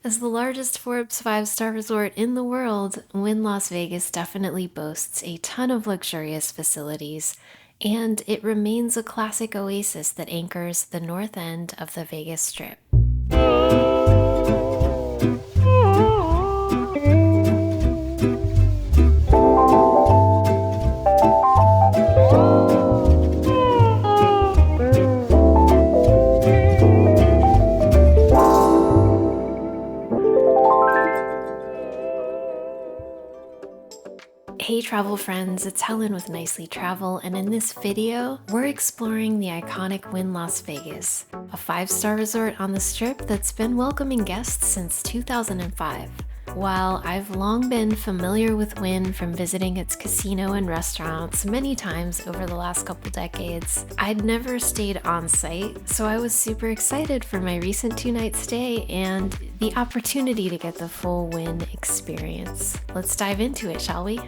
As the largest Forbes Five-Star resort in the world, Wynn Las Vegas definitely boasts a ton of luxurious facilities, and it remains a classic oasis that anchors the north end of the Vegas Strip. Hey travel friends, it's Helen with Nicely Travel, and in this video, we're exploring the iconic Wynn Las Vegas, a five-star resort on the Strip that's been welcoming guests since 2005. While I've long been familiar with Wynn from visiting its casino and restaurants many times over the last couple decades, I'd never stayed on site, so I was super excited for my recent two-night stay and the opportunity to get the full Wynn experience. Let's dive into it, shall we?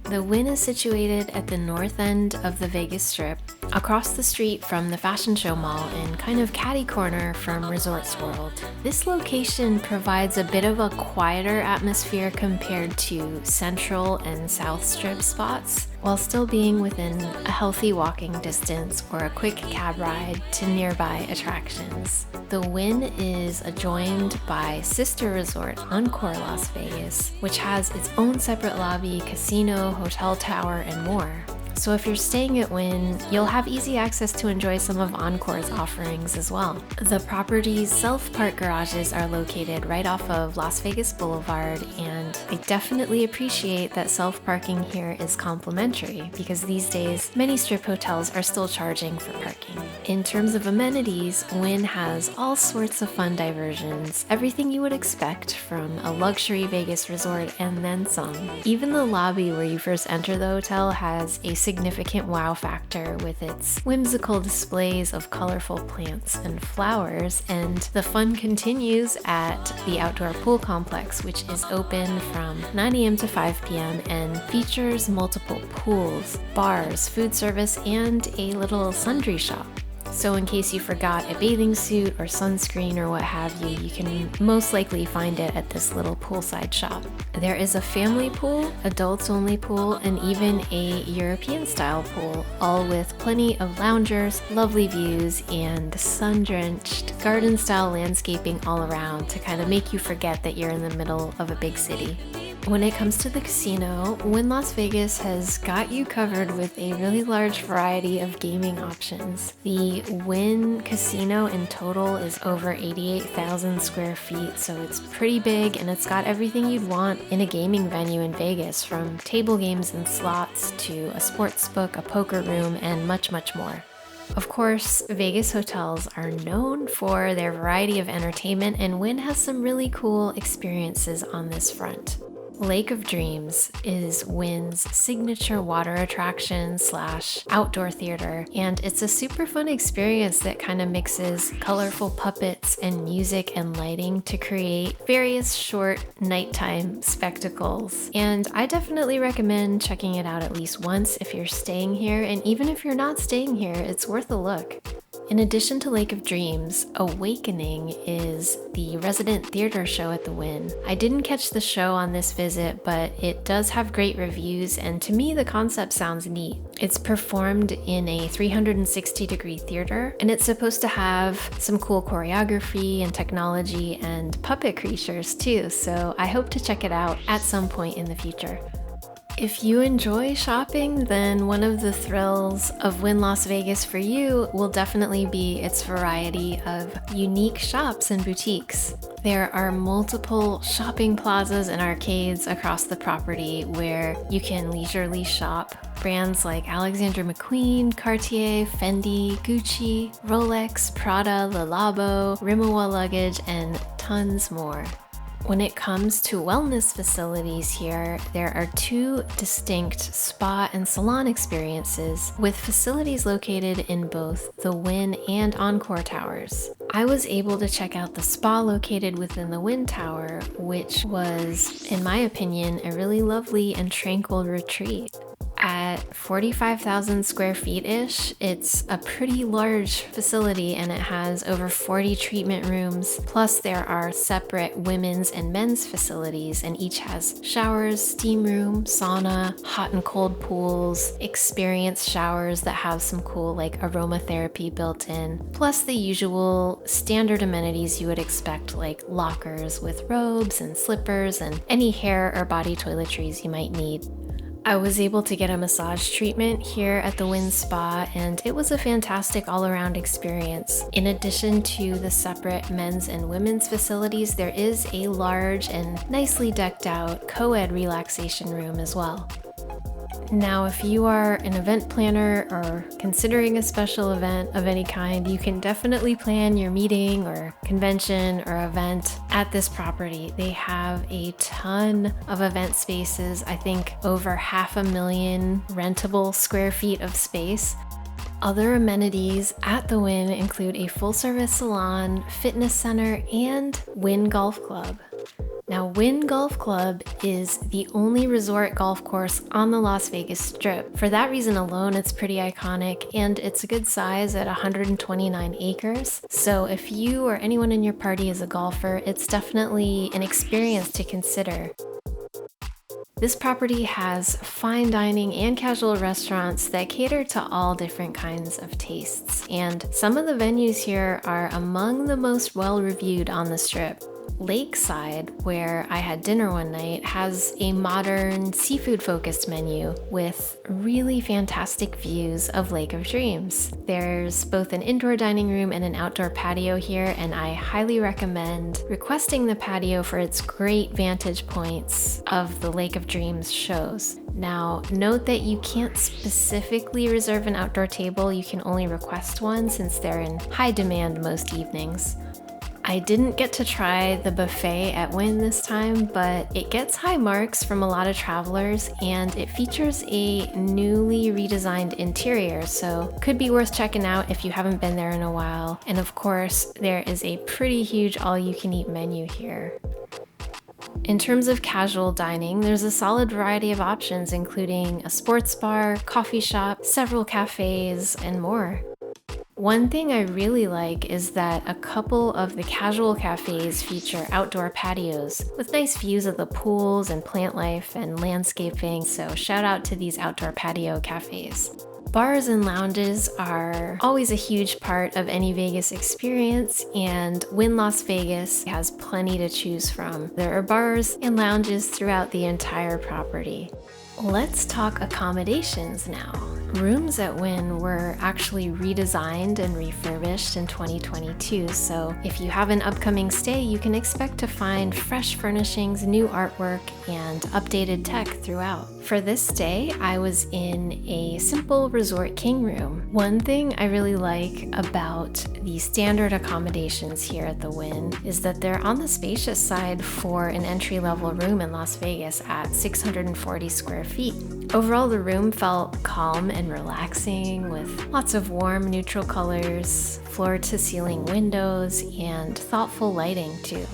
The Wynn is situated at the north end of the Vegas Strip, across the street from the Fashion Show Mall and kind of catty corner from Resorts World. This location provides a bit of a quieter atmosphere compared to Central and South Strip spots, while still being within a healthy walking distance or a quick cab ride to nearby attractions. The Wynn is adjoined by sister resort Encore Las Vegas, which has its own separate lobby, casino, hotel tower, and more. So if you're staying at Wynn, you'll have easy access to enjoy some of Encore's offerings as well. The property's self-park garages are located right off of Las Vegas Boulevard, and I definitely appreciate that self-parking here is complimentary because these days, many strip hotels are still charging for parking. In terms of amenities, Wynn has all sorts of fun diversions, everything you would expect from a luxury Vegas resort and then some. Even the lobby where you first enter the hotel has a significant wow factor with its whimsical displays of colorful plants and flowers, and the fun continues at the outdoor pool complex, which is open from 9 a.m. to 5 p.m. and features multiple pools, bars, food service, and a little sundry shop. So in case you forgot a bathing suit or sunscreen or what have you, you can most likely find it at this little poolside shop. There is a family pool, adults only pool, and even a European style pool, all with plenty of loungers, lovely views, and sun-drenched garden style landscaping all around to kind of make you forget that you're in the middle of a big city. When it comes to the casino, Wynn Las Vegas has got you covered with a really large variety of gaming options. The Wynn Casino in total is over 88,000 square feet, so it's pretty big and it's got everything you'd want in a gaming venue in Vegas, from table games and slots to a sports book, a poker room, and much, much more. Of course, Vegas hotels are known for their variety of entertainment, and Wynn has some really cool experiences on this front. Lake of Dreams is Wynn's signature water attraction / outdoor theater, and it's a super fun experience that kind of mixes colorful puppets and music and lighting to create various short nighttime spectacles. And I definitely recommend checking it out at least once if you're staying here, and even if you're not staying here, it's worth a look. In addition to Lake of Dreams, Awakening is the resident theater show at the Wynn. I didn't catch the show on this visit, but it does have great reviews, and to me the concept sounds neat. It's performed in a 360-degree theater, and it's supposed to have some cool choreography and technology and puppet creatures too, so I hope to check it out at some point in the future. If you enjoy shopping, then one of the thrills of Wynn Las Vegas for you will definitely be its variety of unique shops and boutiques. There are multiple shopping plazas and arcades across the property where you can leisurely shop brands like Alexander McQueen, Cartier, Fendi, Gucci, Rolex, Prada, Le Labo, Rimowa luggage, and tons more. When it comes to wellness facilities here, there are two distinct spa and salon experiences with facilities located in both the Wynn and Encore towers. I was able to check out the spa located within the Wynn Tower, which was, in my opinion, a really lovely and tranquil retreat. At 45,000 square feet-ish, it's a pretty large facility and it has over 40 treatment rooms. Plus there are separate women's and men's facilities and each has showers, steam room, sauna, hot and cold pools, experience showers that have some cool like aromatherapy built in. Plus the usual standard amenities you would expect like lockers with robes and slippers and any hair or body toiletries you might need. I was able to get a massage treatment here at the Wynn Spa and it was a fantastic all-around experience. In addition to the separate men's and women's facilities, there is a large and nicely decked out co-ed relaxation room as well. Now, if you are an event planner or considering a special event of any kind, you can definitely plan your meeting or convention or event at this property. They have a ton of event spaces, I think over 500,000 rentable square feet of space. Other amenities at the Wynn include a full-service salon, fitness center, and Wynn Golf Club. Now, Wynn Golf Club is the only resort golf course on the Las Vegas Strip. For that reason alone, it's pretty iconic and it's a good size at 129 acres. So if you or anyone in your party is a golfer, it's definitely an experience to consider. This property has fine dining and casual restaurants that cater to all different kinds of tastes. And some of the venues here are among the most well-reviewed on the Strip. Lakeside, where I had dinner one night, has a modern seafood-focused menu with really fantastic views of Lake of Dreams. There's both an indoor dining room and an outdoor patio here, and I highly recommend requesting the patio for its great vantage points of the Lake of Dreams shows. Now, note that you can't specifically reserve an outdoor table, you can only request one since they're in high demand most evenings. I didn't get to try the buffet at Wynn this time, but it gets high marks from a lot of travelers and it features a newly redesigned interior, so could be worth checking out if you haven't been there in a while. And of course, there is a pretty huge all-you-can-eat menu here. In terms of casual dining, there's a solid variety of options, including a sports bar, coffee shop, several cafes, and more. One thing I really like is that a couple of the casual cafes feature outdoor patios with nice views of the pools and plant life and landscaping, so shout out to these outdoor patio cafes. Bars and lounges are always a huge part of any Vegas experience, and Wynn Las Vegas has plenty to choose from. There are bars and lounges throughout the entire property. Let's talk accommodations now. Rooms at Wynn were actually redesigned and refurbished in 2022, so if you have an upcoming stay, you can expect to find fresh furnishings, new artwork, and updated tech throughout. For this stay, I was in a simple resort king room. One thing I really like about the standard accommodations here at the Wynn is that they're on the spacious side for an entry-level room in Las Vegas at 640 square feet. Overall, the room felt calm and relaxing with lots of warm, neutral colors, floor-to-ceiling windows, and thoughtful lighting too.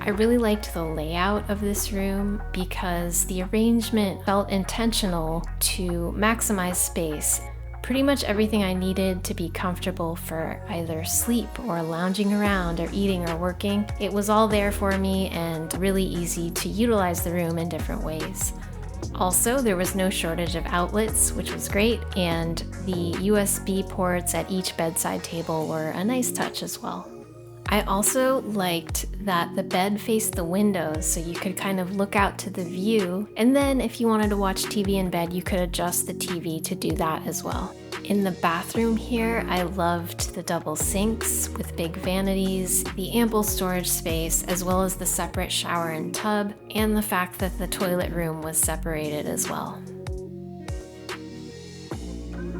I really liked the layout of this room because the arrangement felt intentional to maximize space. Pretty much everything I needed to be comfortable for either sleep or lounging around or eating or working, it was all there for me and really easy to utilize the room in different ways. Also, there was no shortage of outlets, which was great, and the USB ports at each bedside table were a nice touch as well. I also liked that the bed faced the windows, so you could kind of look out to the view, and then if you wanted to watch TV in bed, you could adjust the TV to do that as well. In the bathroom here, I loved the double sinks with big vanities, the ample storage space, as well as the separate shower and tub, and the fact that the toilet room was separated as well.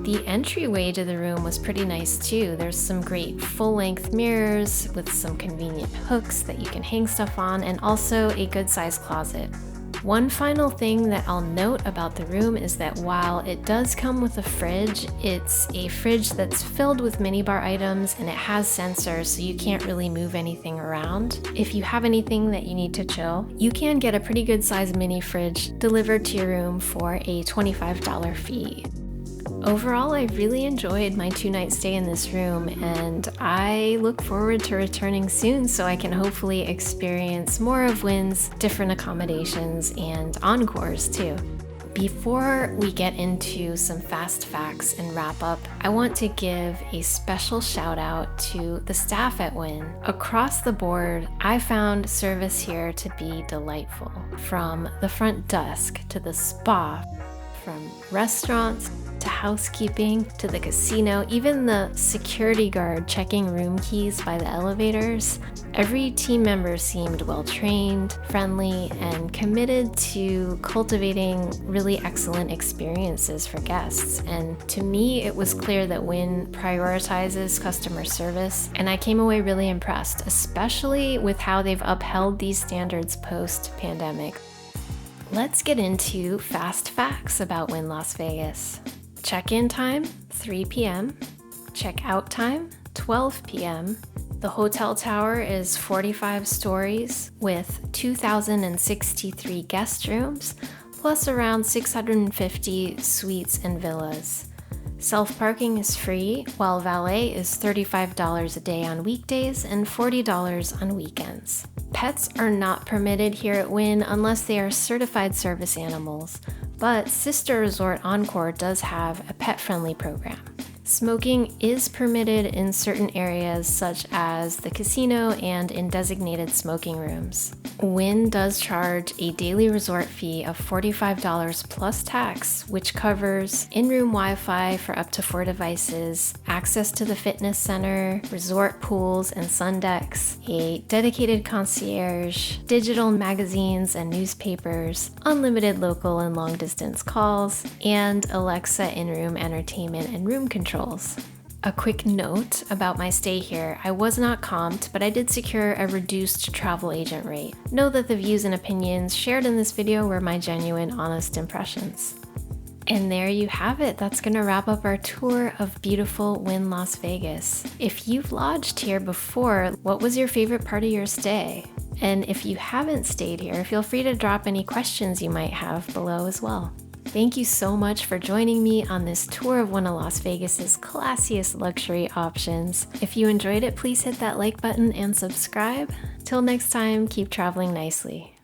The entryway to the room was pretty nice too. There's some great full-length mirrors with some convenient hooks that you can hang stuff on, and also a good-sized closet. One final thing that I'll note about the room is that while it does come with a fridge, it's a fridge that's filled with minibar items and it has sensors, so you can't really move anything around. If you have anything that you need to chill, you can get a pretty good sized mini fridge delivered to your room for a $25 fee. Overall, I really enjoyed my 2-night stay in this room, and I look forward to returning soon so I can hopefully experience more of Wynn's different accommodations and encores too. Before we get into some fast facts and wrap up, I want to give a special shout out to the staff at Wynn. Across the board, I found service here to be delightful. From the front desk to the spa, from restaurants to housekeeping to the casino, even the security guard checking room keys by the elevators. Every team member seemed well trained, friendly, and committed to cultivating really excellent experiences for guests. And to me, it was clear that Wynn prioritizes customer service, and I came away really impressed, especially with how they've upheld these standards post-pandemic. Let's get into fast facts about Wynn Las Vegas. Check-in time, 3 p.m. Check-out time, 12 p.m. The hotel tower is 45 stories with 2,063 guest rooms, plus around 650 suites and villas. Self-parking is free, while valet is $35 a day on weekdays and $40 on weekends. Pets are not permitted here at Wynn unless they are certified service animals, but Sister Resort Encore does have a pet-friendly program. Smoking is permitted in certain areas such as the casino and in designated smoking rooms. Wynn does charge a daily resort fee of $45 plus tax, which covers in-room Wi-Fi for up to 4 devices, access to the fitness center, resort pools and sun decks, a dedicated concierge, digital magazines and newspapers, unlimited local and long-distance calls, and Alexa in-room entertainment and room control. A quick note about my stay here: I was not comped, but I did secure a reduced travel agent rate. Know that the views and opinions shared in this video were my genuine, honest impressions. And there you have it. That's gonna wrap up our tour of beautiful Wynn Las Vegas. If you've lodged here before, what was your favorite part of your stay? And if you haven't stayed here, feel free to drop any questions you might have below as well. Thank you so much for joining me on this tour of one of Las Vegas's classiest luxury options. If you enjoyed it, please hit that like button and subscribe. Till next time, keep traveling nicely.